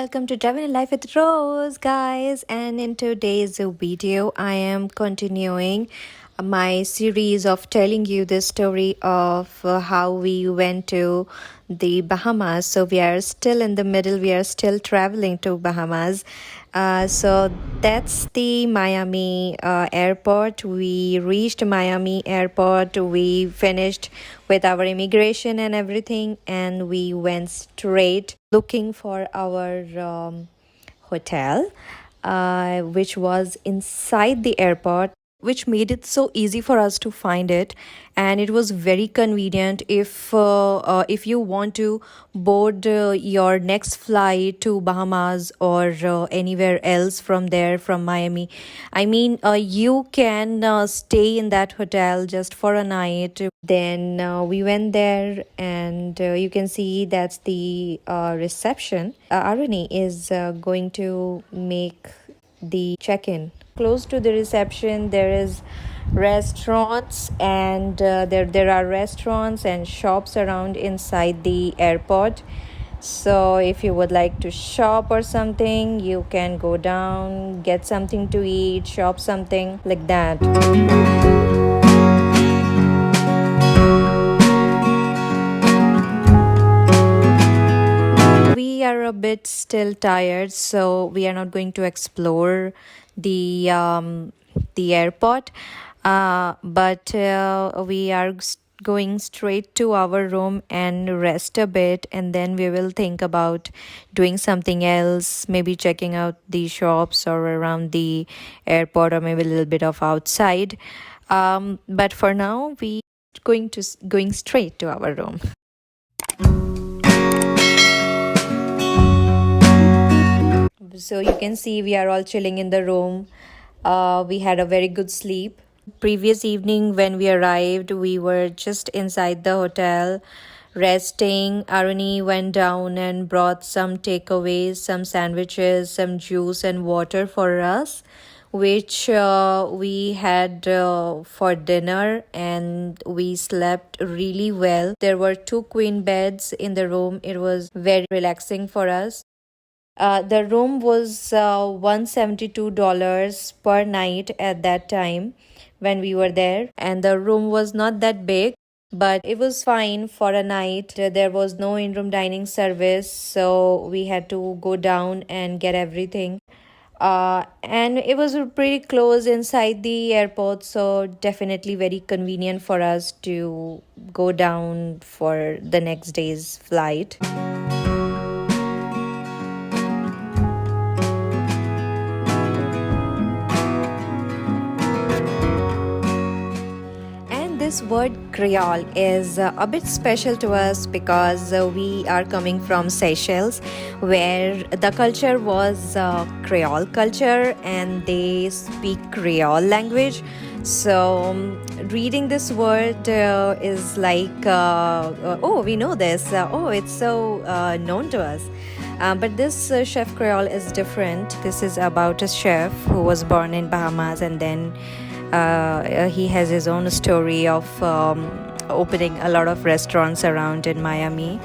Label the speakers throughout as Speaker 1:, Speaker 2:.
Speaker 1: welcome to Travel in Life with Rose, guys. And in today's video, I am continuing my series of telling you the story of how we went to the Bahamas. So we are still in the middle, we are still traveling to Bahamas. So that's the Miami airport. We reached Miami airport, we finished with our immigration and everything, and we went straight looking for our hotel, which was inside the airport, which made it so easy for us to find it, and it was very convenient if you want to board your next flight to Bahamas or anywhere else from there, from Miami. I mean, you can stay in that hotel just for a night. Then we went there, and you can see that's the reception. Aruni is going to make the check-in. Close to the reception there is restaurants, and there are restaurants and shops around inside the airport. So if you would like to shop or something, you can go down, get something to eat, shop something like that. We are a bit still tired, so we are not going to explore the airport, but we are going straight to our room and rest a bit, and then we will think about doing something else, maybe checking out the shops or around the airport, or maybe a little bit of outside. But for now, we going straight to our room. So you can see we are all chilling in the room. We had a very good sleep. Previous evening when we arrived, we were just inside the hotel resting. Aruni went down and brought some takeaways, some sandwiches, some juice and water for us, which we had for dinner, and we slept really well. There were 2 queen beds in the room. It was very relaxing for us. The room was $172 per night at that time when we were there, and the room was not that big, but it was fine for a night. There was no in-room dining service, so we had to go down and get everything. And it was pretty close inside the airport, so definitely very convenient for us to go down for the next day's flight. This word Creole is a bit special to us because we are coming from Seychelles, where the culture was Creole culture and they speak Creole language. So reading this word is like, oh, we know this. Oh, it's so known to us. But this chef Creole is different. This is about a chef who was born in Bahamas, and then he has his own story of opening a lot of restaurants around in Miami.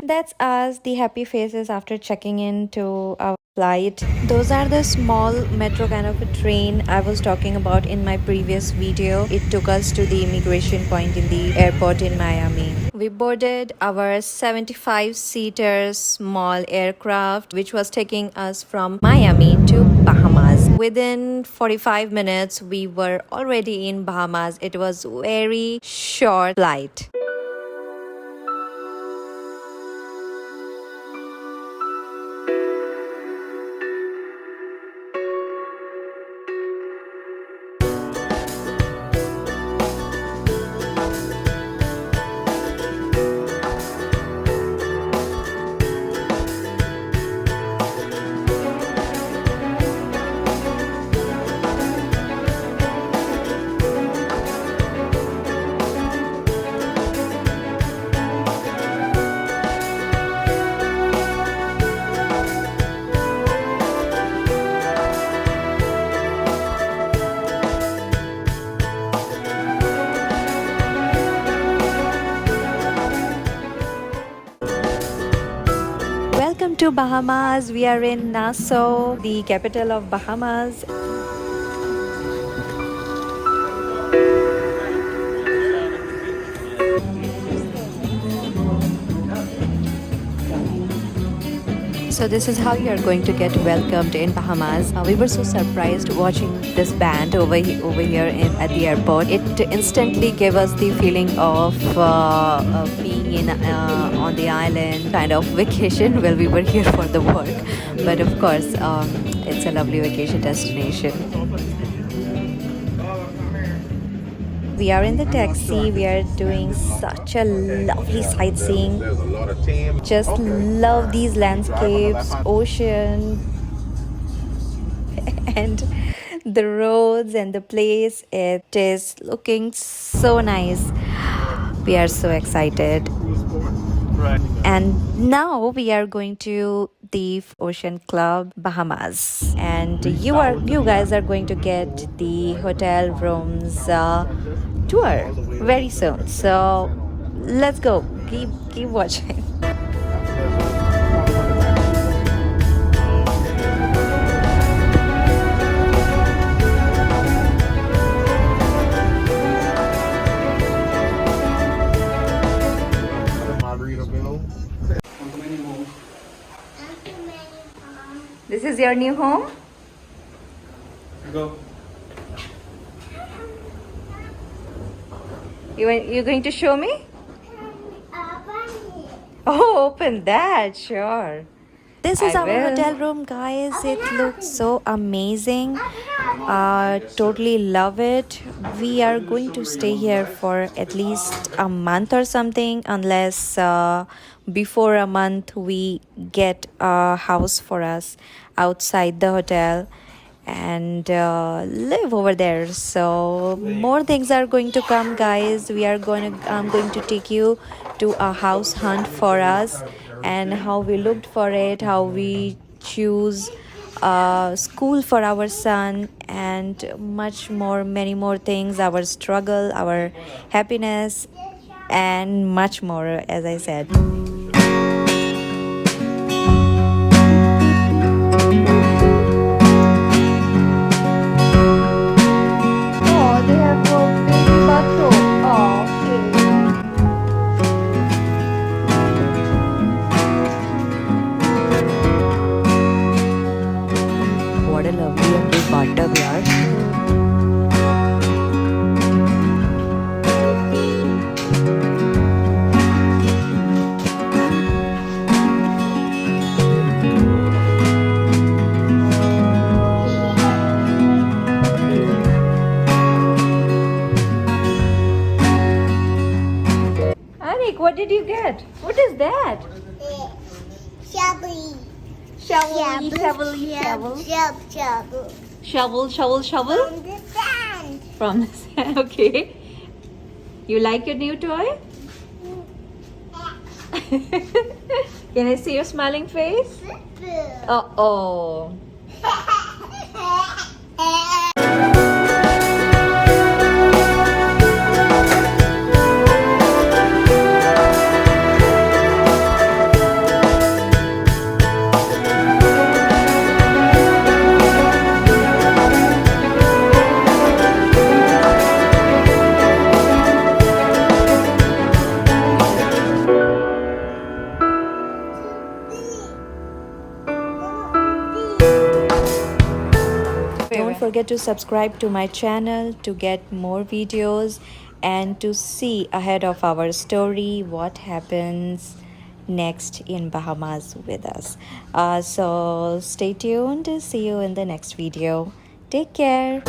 Speaker 1: That's us, the happy faces after checking into our flight. Those are the small metro kind of a train I was talking about in my previous video. It took us to the immigration point in the airport in Miami. We boarded our 75-seater small aircraft, which was taking us from Miami to Bahamas. Within 45 minutes, we were already in Bahamas. It was very short flight. Welcome to Bahamas. We are in Nassau, the capital of Bahamas. So this is how you are going to get welcomed in Bahamas. We were so surprised watching this band over here at the airport. It instantly gave us the feeling of being in on the island kind of vacation. Well, we were here for the work, but of course, it's a lovely vacation destination. We are in the taxi. We are doing such a lovely sightseeing. Just love these landscapes, ocean, and the roads and the place. It is looking so nice. We are so excited. And now we are going to the Ocean Club Bahamas, and you guys are going to get the hotel rooms tour very soon. So let's go. Keep watching. This is your new home?
Speaker 2: Go.
Speaker 1: You're going to show me? Oh, open that, sure. This is our hotel room, guys. It looks so amazing. Totally love it. We are going to stay here for at least a month or something, unless before a month we get a house for us outside the hotel and live over there. So more things are going to come, guys. I'm going to take you to a house hunt for us, and how we looked for it, how we choose school for our son, and much more, many more things, our struggle, our happiness, and much more, as I said. Oh, they have a baby bathroom. Oh, okay. What a lovely and big bathtub, yaar. Anik, what did you get? What is that?
Speaker 3: Shovel.
Speaker 1: Shovel, shovel, shovel. Shovel, shovel.
Speaker 3: From the sand.
Speaker 1: From the sand, okay. You like your new toy? Can I see your smiling face? Uh-oh. Don't forget to subscribe to my channel to get more videos and to see ahead of our story what happens next in Bahamas with us. So stay tuned. See you in the next video. Take care.